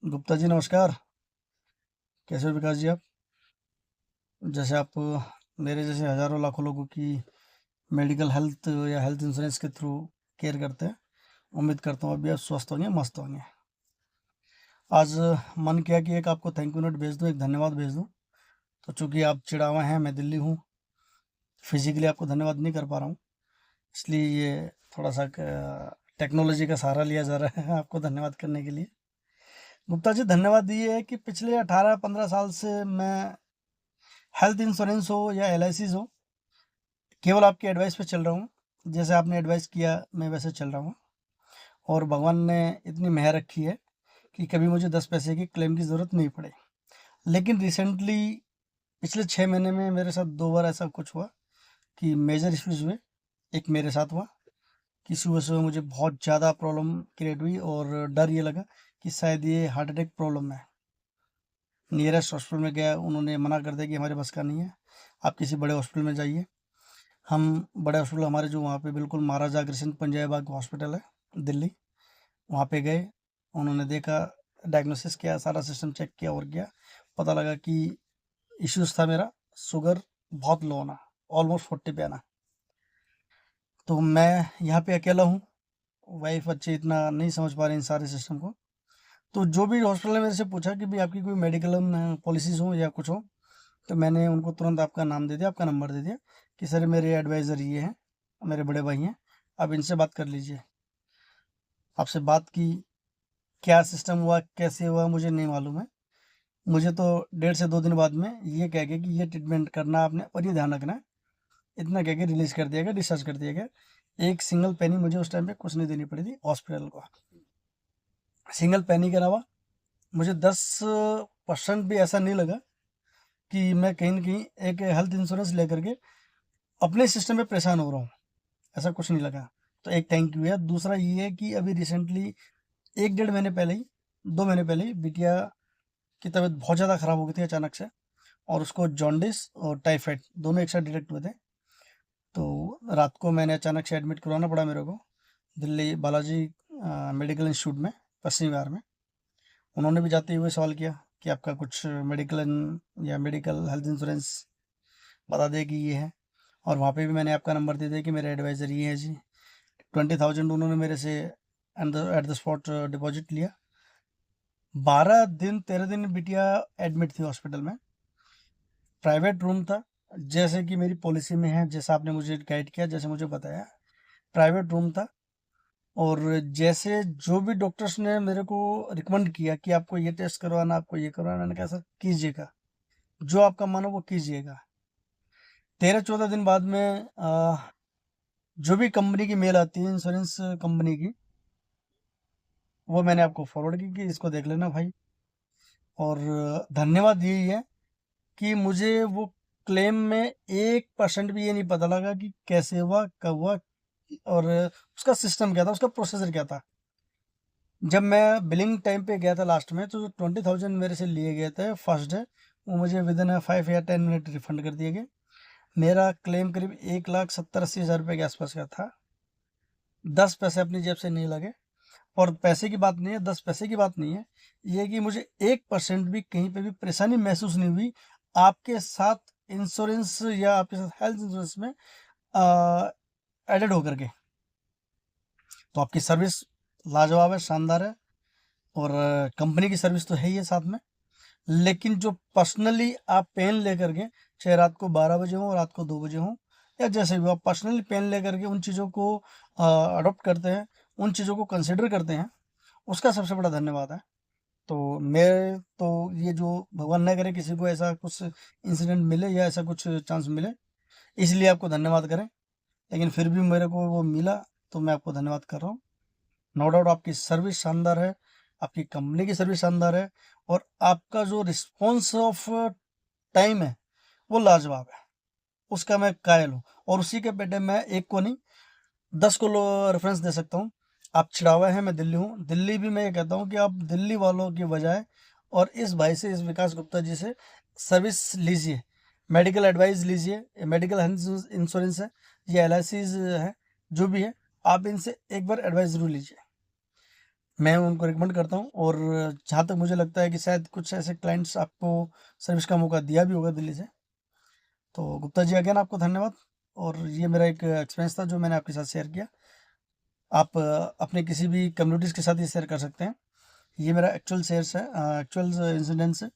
गुप्ता जी नमस्कार। कैसे हो विकास जी आप? जैसे आप मेरे जैसे हज़ारों लाखों लोगों की मेडिकल हेल्थ या हेल्थ इंश्योरेंस के थ्रू केयर करते हैं। उम्मीद करता हूँ अभी आप स्वस्थ होंगे, मस्त होंगे। आज मन किया कि एक आपको थैंक यू नोट भेज दूँ, एक धन्यवाद भेज दूँ। तो चूँकि आप चिड़ावा हैं, मैं दिल्ली हूँ, फिज़िकली आपको धन्यवाद नहीं कर पा रहा हूँ, इसलिए ये थोड़ा-सा क टेक्नोलॉजी का सहारा लिया जा रहा है आपको धन्यवाद करने के लिए। गुप्ता जी धन्यवाद ये है कि पिछले 18-15 साल से मैं हेल्थ इंश्योरेंस हो या एलआईसीज़ हो, केवल आपकी एडवाइस पे चल रहा हूँ। जैसे आपने एडवाइस किया मैं वैसे चल रहा हूँ और भगवान ने इतनी मेहर रखी है कि कभी मुझे 10 पैसे की क्लेम की ज़रूरत नहीं पड़ी। लेकिन रिसेंटली पिछले 6 महीने में मेरे साथ 2 बार ऐसा कुछ हुआ कि मेजर इश्यूज़ हुए। एक मेरे साथ हुआ कि सुबह-सुबह मुझे बहुत ज़्यादा प्रॉब्लम क्रिएट हुई और डर ये लगा कि शायद ये हार्ट अटैक प्रॉब्लम है। नियरेस्ट हॉस्पिटल में गया, उन्होंने मना कर दिया कि हमारे बस का नहीं है, आप किसी बड़े हॉस्पिटल में जाइए। हम बड़े हॉस्पिटल हमारे जो वहाँ पे बिल्कुल महाराजा अग्रसेन पंजाब बाग हॉस्पिटल है दिल्ली, वहाँ पे गए। उन्होंने देखा, डायग्नोसिस किया, सारा सिस्टम चेक किया और किया। पता लगा कि इश्यूज़ था मेरा शुगर बहुत लो होना, ऑलमोस्ट 40 पे आना। तो मैं यहाँ पे अकेला हूँ, वाइफ़ अच्छे इतना नहीं समझ पा रही इन सारे सिस्टम को। तो जो भी हॉस्पिटल ने मेरे से पूछा कि भई आपकी कोई मेडिक्लेम पॉलिसीज़ हो या कुछ हो, तो मैंने उनको तुरंत आपका नाम दे दिया, आपका नंबर दे दिया कि सर मेरे एडवाइज़र ये हैं, मेरे बड़े भाई हैं, आप इनसे बात कर लीजिए। आपसे बात की, क्या सिस्टम हुआ, कैसे हुआ मुझे नहीं मालूम है। मुझे तो 1.5 से 2 दिन बाद में ये कह के कि ये ट्रीटमेंट करना है आपने और ये ध्यान रखना है, इतना कह के रिलीज़ कर दिया गया, डिस्चार्ज कर दिया गया। एक सिंगल पेनी मुझे उस टाइम पे कुछ नहीं देनी पड़ी थी हॉस्पिटल को। सिंगल पेनी के अलावा मुझे 10% भी ऐसा नहीं लगा कि मैं कहीं न कहीं एक हेल्थ इंश्योरेंस लेकर के अपने सिस्टम पे परेशान हो रहा हूँ, ऐसा कुछ नहीं लगा। तो एक थैंक यू है। दूसरा ये है कि अभी रिसेंटली 1 डेढ़ महीने पहले ही, 2 महीने पहले ही बिटिया की तबीयत बहुत ज़्यादा ख़राब हो गई थी अचानक से और उसको जॉन्डिस और टाइफाइड दोनों एक साथ डिटेक्ट हुए थे। तो रात को मैंने अचानक से एडमिट करवाना पड़ा मेरे को, दिल्ली बालाजी मेडिकल इंस्टीट्यूट में, पश्चिमी विहार में। उन्होंने भी जाते हुए सवाल किया कि आपका कुछ या मेडिकल हेल्थ इंश्योरेंस बता दें कि ये है, और वहाँ पे भी मैंने आपका नंबर दे दिया कि मेरे एडवाइज़र ये हैं जी। 20,000 उन्होंने मेरे से एट द स्पॉट डिपॉज़िट लिया। 12 दिन 13 दिन बिटिया एडमिट थी हॉस्पिटल में। प्राइवेट रूम था, जैसे कि मेरी पॉलिसी में है, जैसा आपने मुझे गाइड किया, जैसे मुझे बताया, प्राइवेट रूम था। और जैसे जो भी डॉक्टर्स ने मेरे को रिकमेंड किया कि आपको ये टेस्ट करवाना, आपको ये करवाना, मैंने कहा सर कीजिएगा, जो आपका मन हो वो कीजिएगा। 13-14 दिन बाद में जो भी कंपनी की मेल आती है इंश्योरेंस कंपनी की, वो मैंने आपको फॉरवर्ड की कि इसको देख लेना भाई। और धन्यवाद यही है कि मुझे वो क्लेम में 1% भी ये नहीं पता लगा कि कैसे हुआ, कब हुआ और उसका सिस्टम क्या था, उसका प्रोसीजर क्या था। जब मैं बिलिंग टाइम पे गया था लास्ट में, तो जो 20,000 मेरे से लिए गए थे फर्स्ट डे, वो मुझे विदिन 5 या 10 मिनट रिफंड कर दिए गए। मेरा क्लेम करीब 1,70,80,000 रुपये के आसपास का था। 10 पैसे अपनी जेब से नहीं लगे। और पैसे की बात नहीं है, 10 पैसे की बात नहीं है, ये है कि मुझे 1% भी कहीं पे भी परेशानी महसूस नहीं हुई आपके साथ इंश्योरेंस या आपके साथ हेल्थ इंश्योरेंस में एडेड होकर के। तो आपकी सर्विस लाजवाब है, शानदार है, और कंपनी की सर्विस तो है ही है साथ में। लेकिन जो पर्सनली आप पेन लेकर के, चाहे रात को 12 बजे हो, रात को 2 बजे हो, या जैसे भी हो, आप पर्सनली पेन लेकर के उन चीज़ों को अडॉप्ट करते हैं, उन चीज़ों को कंसिडर करते हैं, उसका सबसे बड़ा धन्यवाद है। तो मैं तो ये जो भगवान ना करे किसी को ऐसा कुछ इंसिडेंट मिले या ऐसा कुछ चांस मिले, इसलिए आपको धन्यवाद करें। लेकिन फिर भी मेरे को वो मिला, तो मैं आपको धन्यवाद कर रहा हूँ। नो डाउट आपकी सर्विस शानदार है, आपकी कंपनी की सर्विस शानदार है, और आपका जो रिस्पॉन्स ऑफ टाइम है वो लाजवाब है, उसका मैं कायल हूँ। और उसी के बेटे मैं एक को नहीं 10 को रेफरेंस दे सकता हूँ। आप चिड़ावा हैं, मैं दिल्ली हूँ, दिल्ली भी मैं ये कहता हूँ कि आप दिल्ली वालों की बजाय और इस भाई से, इस विकास गुप्ता जी से सर्विस लीजिए, मेडिकल एडवाइस लीजिए, मेडिकल हेल्थ इंश्योरेंस है या एल है, जो भी है, आप इनसे एक बार एडवाइस ज़रूर लीजिए। मैं उनको रिकमेंड करता हूँ। और जहाँ तक मुझे लगता है कि शायद कुछ ऐसे क्लाइंट्स आपको सर्विस का मौका दिया भी होगा दिल्ली से। तो गुप्ता जी अगेन आपको धन्यवाद। और ये मेरा एक एक्सपीरियंस था जो मैंने आपके साथ शेयर किया। आप अपने किसी भी कम्युनिटीज़ के साथ ये शेयर कर सकते हैं। ये मेरा एक्चुअल शेयर्स है, एक्चुअल इंसिडेंट्स है,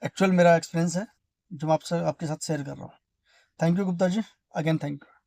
एक्चुअल मेरा एक्सपीरियंस है जो मैं आपसे आपके साथ शेयर कर रहा हूँ। Thank you Gupta ji, again thank you.